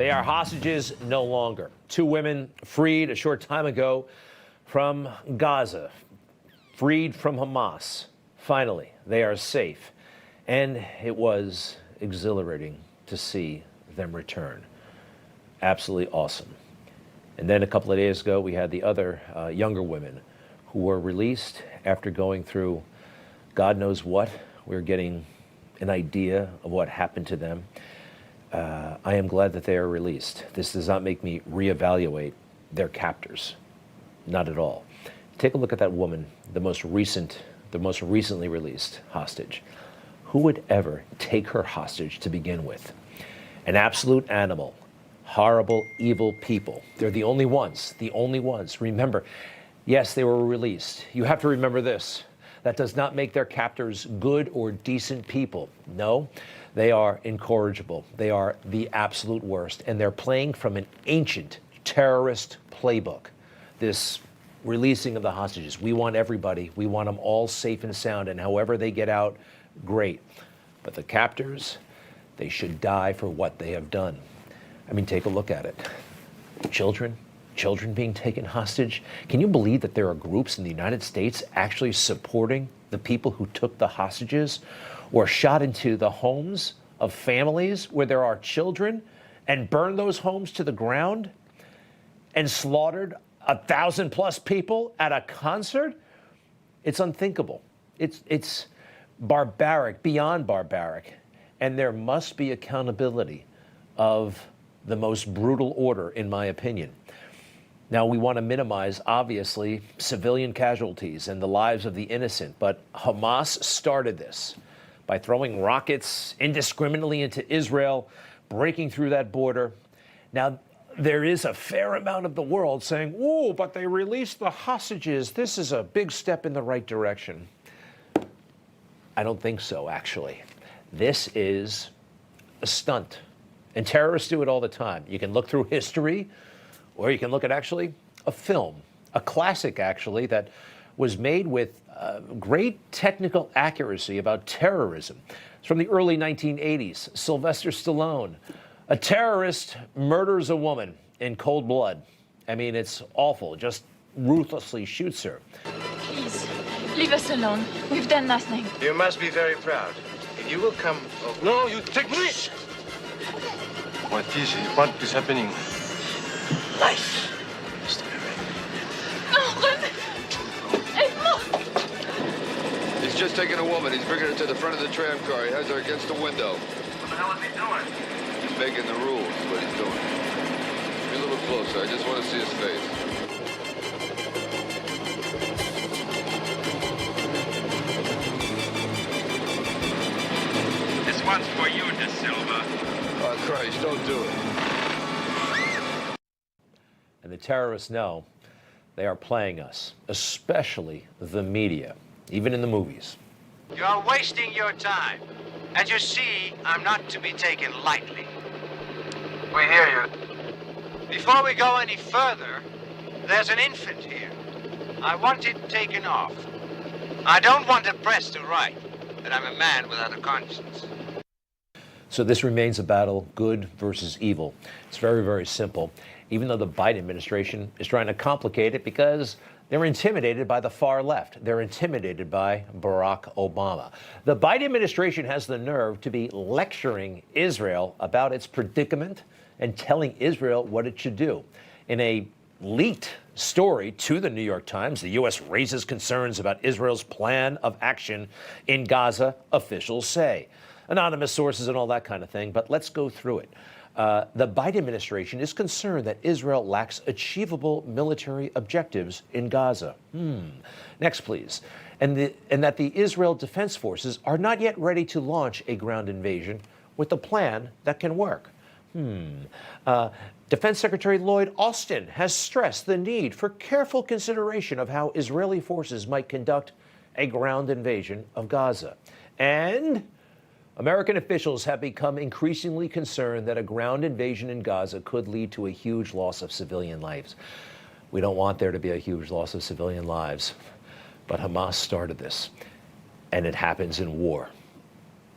They are hostages no longer. Two women freed a short time ago from Gaza, freed from Hamas. Finally, they are safe. And it was exhilarating to see them return. Absolutely awesome. And then a couple of days ago, we had the other younger women who were released after going through God knows what. We're getting an idea of what happened to them. I am glad that they are released. This does not make me reevaluate their captors. Not at all. Take a look at that woman, the most recently released hostage. Who would ever take her hostage to begin with? An absolute animal. Horrible, evil people. They're the only ones. The only ones. Remember, yes, they were released. You have to remember this. That does not make their captors good or decent people. No, they are incorrigible. They are the absolute worst. And they're playing from an ancient terrorist playbook. This releasing of the hostages. We want everybody. We want them all safe and sound. And however they get out, great. But the captors, they should die for what they have done. I mean, take a look at it. Children being taken hostage. Can you believe that there are groups in the United States actually supporting the people who took the hostages or shot into the homes of families where there are children and burned those homes to the ground and slaughtered 1,000+ people at a concert? It's unthinkable. It's barbaric, beyond barbaric. And there must be accountability of the most brutal order, in my opinion. Now, we want to minimize, obviously, civilian casualties and the lives of the innocent, but Hamas started this by throwing rockets indiscriminately into Israel, breaking through that border. Now, there is a fair amount of the world saying, "Oh, but they released the hostages. This is a big step in the right direction." I don't think so, actually. This is a stunt, and terrorists do it all the time. You can look through history, or you can look at actually a film, a classic actually, that was made with great technical accuracy about terrorism. It's from the early 1980s. Sylvester Stallone. A terrorist murders a woman in cold blood. I mean, it's awful. Just ruthlessly shoots her. Please, leave us alone. We've done nothing. You must be very proud. If you will come over... No, you take me! What is it? What is happening? Life. No, René! He's just taking a woman. He's bringing her to the front of the tram car. He has her against the window. What the hell is he doing? He's making the rules, is what he's doing. Be a little closer. I just want to see his face. This one's for you, De Silva. Oh, Christ, don't do it. And the terrorists know they are playing us, especially the media, even in the movies. You're wasting your time. As you see, I'm not to be taken lightly. We hear you. Before we go any further, there's an infant here. I want it taken off. I don't want the press to write that I'm a man without a conscience. So this remains a battle, good versus evil. It's very, very simple, even though the Biden administration is trying to complicate it because they're intimidated by the far left. They're intimidated by Barack Obama. The Biden administration has the nerve to be lecturing Israel about its predicament and telling Israel what it should do. In a leaked story to the New York Times, the U.S. raises concerns about Israel's plan of action in Gaza, officials say. Anonymous sources and all that kind of thing, but let's go through it. The Biden administration is concerned that Israel lacks achievable military objectives in Gaza. Next, please. And that the Israel Defense Forces are not yet ready to launch a ground invasion with a plan that can work. Defense Secretary Lloyd Austin has stressed the need for careful consideration of how Israeli forces might conduct a ground invasion of Gaza. And American officials have become increasingly concerned that a ground invasion in Gaza could lead to a huge loss of civilian lives. We don't want there to be a huge loss of civilian lives, but Hamas started this, and it happens in war.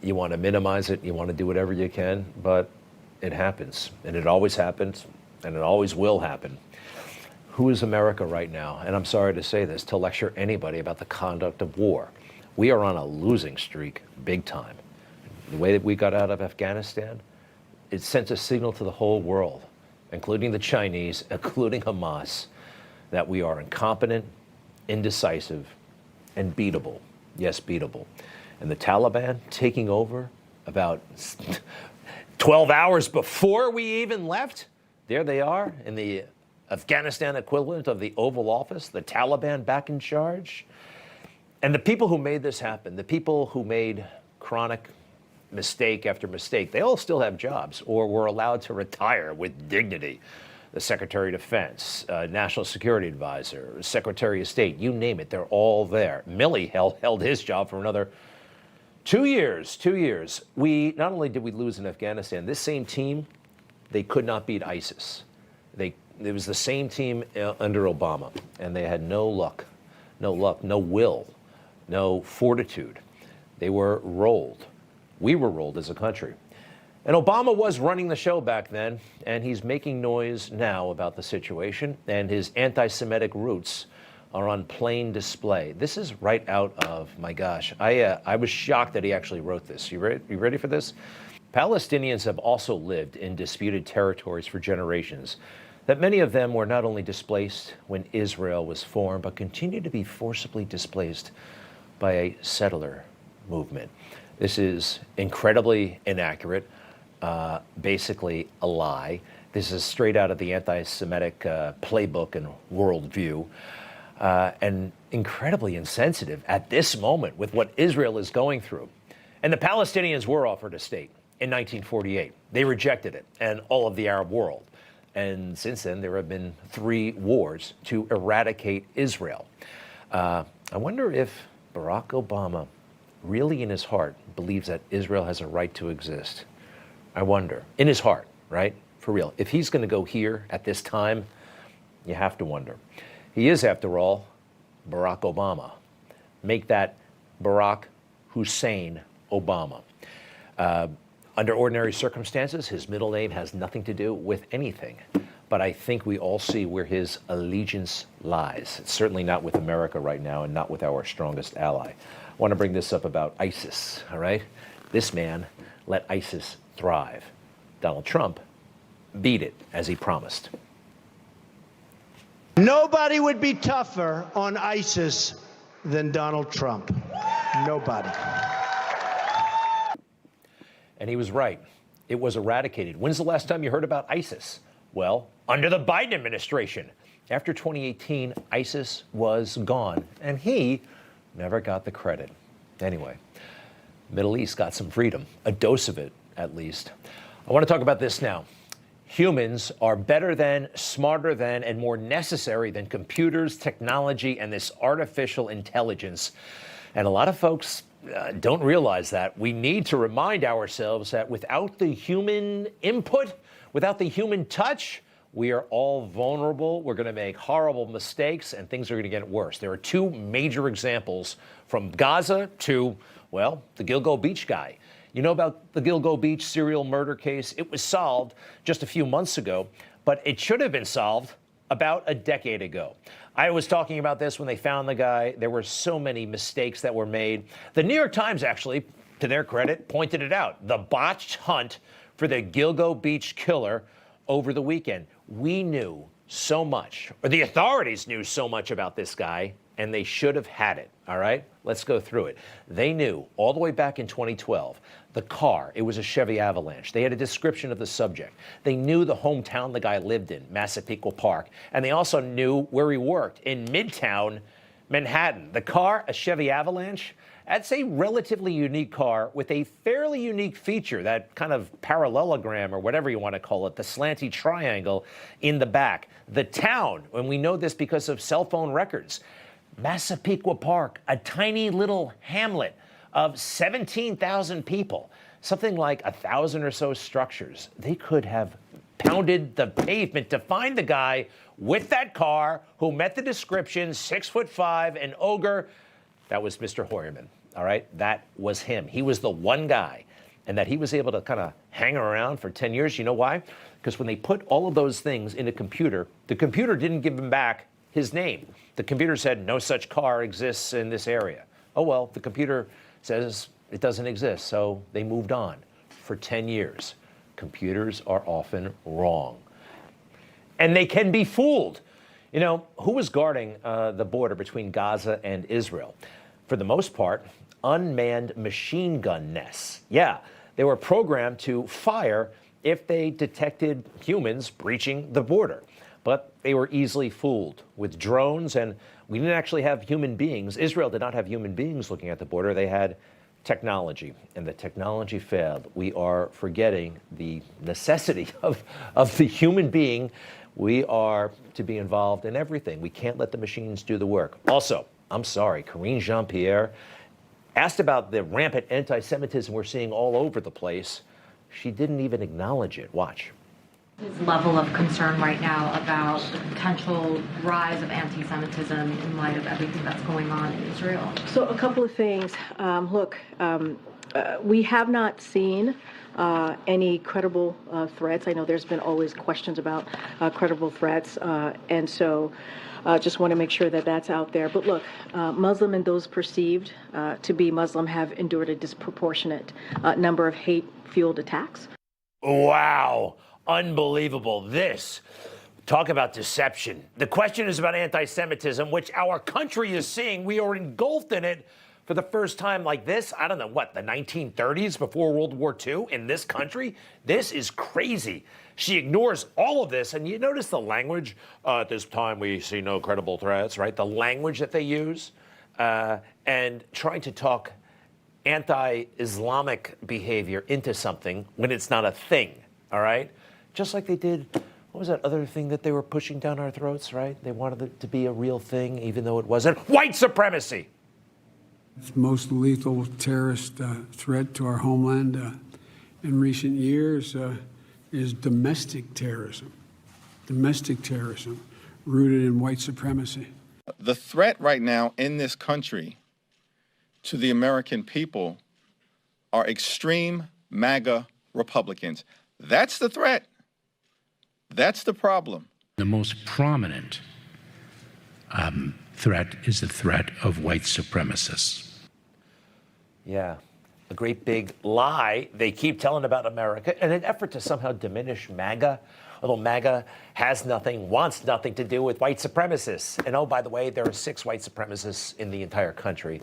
You want to minimize it, you want to do whatever you can, but it happens, and it always happens, and it always will happen. Who is America right now, and I'm sorry to say this, to lecture anybody about the conduct of war? We are on a losing streak, big time. The way that we got out of Afghanistan, it sent a signal to the whole world, including the Chinese, including Hamas, that we are incompetent, indecisive, and beatable. Yes, beatable. And the Taliban taking over about 12 hours before we even left, there they are in the Afghanistan equivalent of the Oval Office, the Taliban back in charge. And the people who made this happen, the people who made chronic mistake after mistake, they all still have jobs or were allowed to retire with dignity. The Secretary of Defense, National Security Advisor, Secretary of State, you name it, they're all there. Milley held his job for another 2 years, 2 years. Not only did we lose in Afghanistan, this same team, they could not beat ISIS. It was the same team under Obama, and they had no luck, no will, no fortitude. They were rolled. We were rolled as a country. And Obama was running the show back then, and he's making noise now about the situation, and his anti-Semitic roots are on plain display. This is right out of, my gosh, I was shocked that he actually wrote this. You ready for this? Palestinians have also lived in disputed territories for generations, that many of them were not only displaced when Israel was formed, but continue to be forcibly displaced by a settler movement. This is incredibly inaccurate, basically a lie. This is straight out of the anti-Semitic playbook and worldview, and incredibly insensitive at this moment with what Israel is going through. And the Palestinians were offered a state in 1948. They rejected it, and all of the Arab world. And since then, there have been 3 wars to eradicate Israel. I wonder if Barack Obama really in his heart believes that Israel has a right to exist. I wonder. In his heart, right? For real. If he's going to go here at this time, you have to wonder. He is, after all, Barack Obama. Make that Barack Hussein Obama. Under ordinary circumstances, his middle name has nothing to do with anything. But I think we all see where his allegiance lies. It's certainly not with America right now and not with our strongest ally. I want to bring this up about ISIS, all right? This man let ISIS thrive. Donald Trump beat it, as he promised. Nobody would be tougher on ISIS than Donald Trump. Nobody. And he was right. It was eradicated. When's the last time you heard about ISIS? Well, under the Biden administration. After 2018, ISIS was gone, and he never got the credit. Anyway, Middle East got some freedom, a dose of it, at least. I want to talk about this now. Humans are better than, smarter than, and more necessary than computers, technology, and this artificial intelligence. And a lot of folks don't realize that. We need to remind ourselves that without the human input, without the human touch, we are all vulnerable. We're going to make horrible mistakes, and things are going to get worse. There are 2 major examples from Gaza to, well, the Gilgo Beach guy. You know about the Gilgo Beach serial murder case? It was solved just a few months ago, but it should have been solved about a decade ago. I was talking about this when they found the guy. There were so many mistakes that were made. The New York Times, actually, to their credit, pointed it out. The botched hunt for the Gilgo Beach killer over the weekend. We knew so much, or the authorities knew so much about this guy, and they should have had it, all right? Let's go through it. They knew all the way back in 2012, the car, it was a Chevy Avalanche. They had a description of the subject. They knew the hometown the guy lived in, Massapequa Park, and they also knew where he worked, in Midtown Manhattan. The car, a Chevy Avalanche, that's a relatively unique car with a fairly unique feature, that kind of parallelogram or whatever you want to call it, the slanty triangle in the back. The town, and we know this because of cell phone records, Massapequa Park, a tiny little hamlet of 17,000 people, something like 1,000 or so structures. They could have pounded the pavement to find the guy with that car who met the description, 6'5", an ogre. That was Mr. Hoyerman, all right? That was him. He was the one guy. and that he was able to kind of hang around for 10 years. You know why? Because when they put all of those things in a computer, the computer didn't give him back his name. The computer said, no such car exists in this area. Oh, well, the computer says it doesn't exist, so they moved on for 10 years. Computers are often wrong. And they can be fooled. You know, who was guarding the border between Gaza and Israel? For the most part, unmanned machine gun nests. Yeah, they were programmed to fire if they detected humans breaching the border. But they were easily fooled with drones, and we didn't actually have human beings. Israel did not have human beings looking at the border. They had technology, and the technology failed. We are forgetting the necessity of the human being. We are to be involved in everything. We can't let the machines do the work. Also, I'm sorry, Karine Jean-Pierre asked about the rampant anti-Semitism we're seeing all over the place. She didn't even acknowledge it. Watch. His level of concern right now about the potential rise of anti-Semitism in light of everything that's going on in Israel? So a couple of things. We have not seen any credible threats. I know there's been always questions about credible threats, and so just want to make sure that that's out there. But look, Muslim and those perceived to be Muslim have endured a disproportionate number of hate-fueled attacks. Wow. Unbelievable. This. Talk about deception. The question is about anti-Semitism, which our country is seeing. We are engulfed in it for the first time like this. I don't know, what, the 1930s before World War II in this country? This is crazy. She ignores all of this. And you notice the language. At this time, we see no credible threats, right? The language that they use and trying to talk anti-Islamic behavior into something when it's not a thing, all right? Just like they did, what was that other thing that they were pushing down our throats, right? They wanted it to be a real thing, even though it wasn't. White supremacy! The most lethal terrorist threat to our homeland in recent years is domestic terrorism. Domestic terrorism rooted in white supremacy. The threat right now in this country to the American people are extreme MAGA Republicans. That's the threat. That's the problem. The most prominent threat is the threat of white supremacists. Yeah, a great big lie they keep telling about America in an effort to somehow diminish MAGA, although MAGA has nothing, wants nothing to do with white supremacists. And oh, by the way, there are 6 white supremacists in the entire country.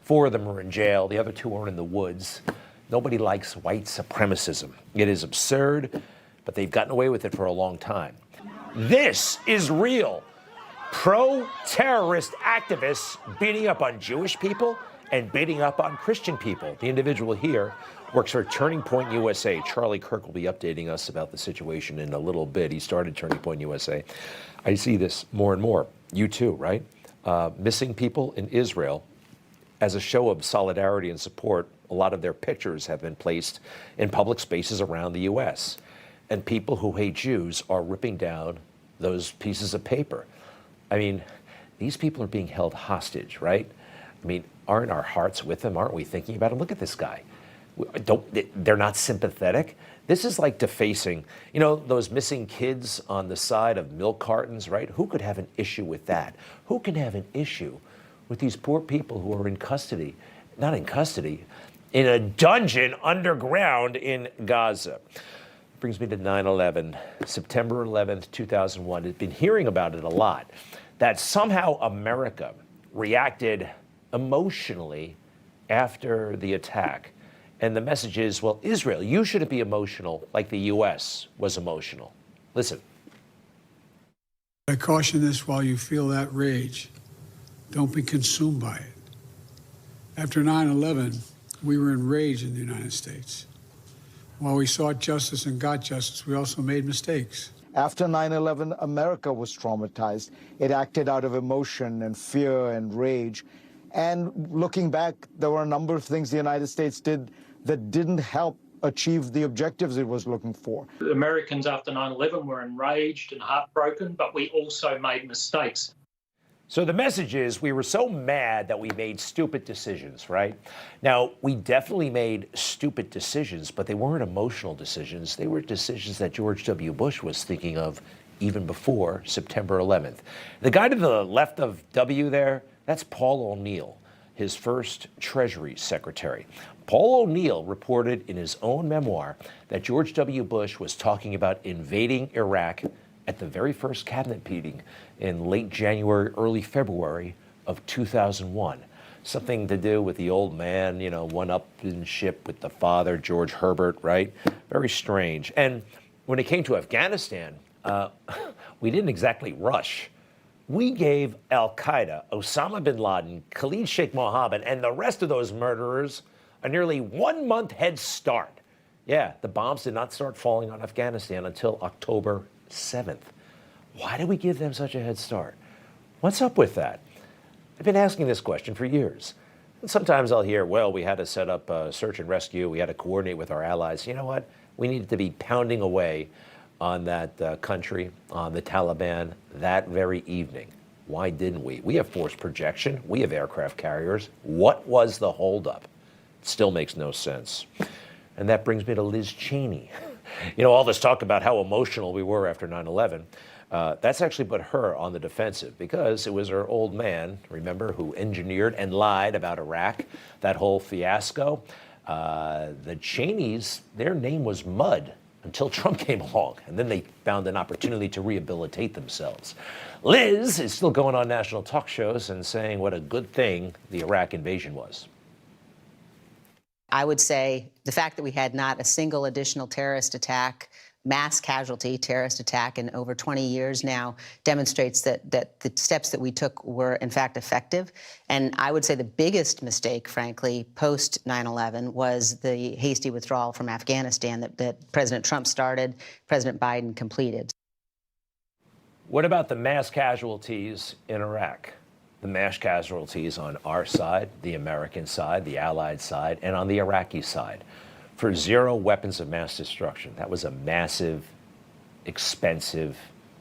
4 of them are in jail. The other 2 are in the woods. Nobody likes white supremacism. It is absurd, but they've gotten away with it for a long time. This is real. Pro-terrorist activists beating up on Jewish people and beating up on Christian people. The individual here works for Turning Point USA. Charlie Kirk will be updating us about the situation in a little bit. He started Turning Point USA. I see this more and more. You too, right? Missing people in Israel. As a show of solidarity and support, a lot of their pictures have been placed in public spaces around the U.S. And people who hate Jews are ripping down those pieces of paper. I mean, these people are being held hostage, right? I mean, aren't our hearts with them? Aren't we thinking about them? Look at this guy. They're not sympathetic. This is like defacing, you know, those missing kids on the side of milk cartons, right? Who could have an issue with that? Who can have an issue with these poor people who are in custody, not in custody, in a dungeon underground in Gaza? Brings me to 9/11, September 11th, 2001. I've been hearing about it a lot, that somehow America reacted emotionally after the attack. And the message is, well, Israel, you shouldn't be emotional like the U.S. was emotional. Listen. I caution this: while you feel that rage, don't be consumed by it. After 9/11, we were enraged in the United States. While we sought justice and got justice, we also made mistakes. After 9/11, America was traumatized. It acted out of emotion and fear and rage. And looking back, there were a number of things the United States did that didn't help achieve the objectives it was looking for. Americans after 9/11 were enraged and heartbroken, but we also made mistakes. So the message is we were so mad that we made stupid decisions, right? Now, we definitely made stupid decisions, but they weren't emotional decisions. They were decisions that George W. Bush was thinking of even before September 11th. The guy to the left of W there, that's Paul O'Neill, his first Treasury Secretary. Paul O'Neill reported in his own memoir that George W. Bush was talking about invading Iraq at the very first cabinet meeting in late January, early February of 2001. Something to do with the old man, one-upmanship with the father, George Herbert, right? Very strange. And when it came to Afghanistan, we didn't exactly rush. We gave al-Qaeda, Osama bin Laden, Khalid Sheikh Mohammed, and the rest of those murderers a nearly 1 month head start. Yeah, the bombs did not start falling on Afghanistan until October 7th. Why did we give them such a head start? What's up with that? I've been asking this question for years. And sometimes I'll hear, well, we had to set up search and rescue. We had to coordinate with our allies. You know what? We needed to be pounding away on that country, on the Taliban, that very evening. Why didn't we? We have force projection. We have aircraft carriers. What was the holdup? It still makes no sense. And that brings me to Liz Cheney. All this talk about how emotional we were after 9/11, that's actually put her on the defensive because it was her old man, remember, who engineered and lied about Iraq, that whole fiasco. The Cheneys, their name was mud until Trump came along, and then they found an opportunity to rehabilitate themselves. Liz is still going on national talk shows and saying what a good thing the Iraq invasion was. I would say the fact that we had not a single additional terrorist attack, mass casualty terrorist attack in over 20 years now demonstrates that the steps that we took were in fact effective. And I would say the biggest mistake, frankly, post 9/11 was the hasty withdrawal from Afghanistan that President Trump started, President Biden completed. What about the mass casualties in Iraq? The mass casualties on our side, the American side, the Allied side, and on the Iraqi side for 0 weapons of mass destruction. That was a massive, expensive,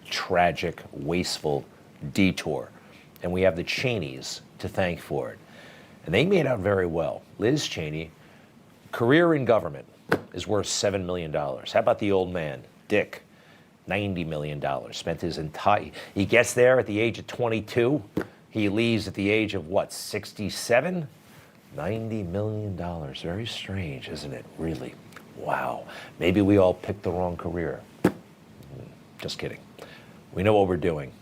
tragic, wasteful detour. And we have the Cheneys to thank for it. And they made out very well. Liz Cheney, career in government, is worth $7 million. How about the old man, Dick? $90 million. Spent his entire, he gets there at the age of 22. He leaves at the age of, 67? $90 million. Very strange, isn't it? Really. Wow. Maybe we all picked the wrong career. Just kidding. We know what we're doing.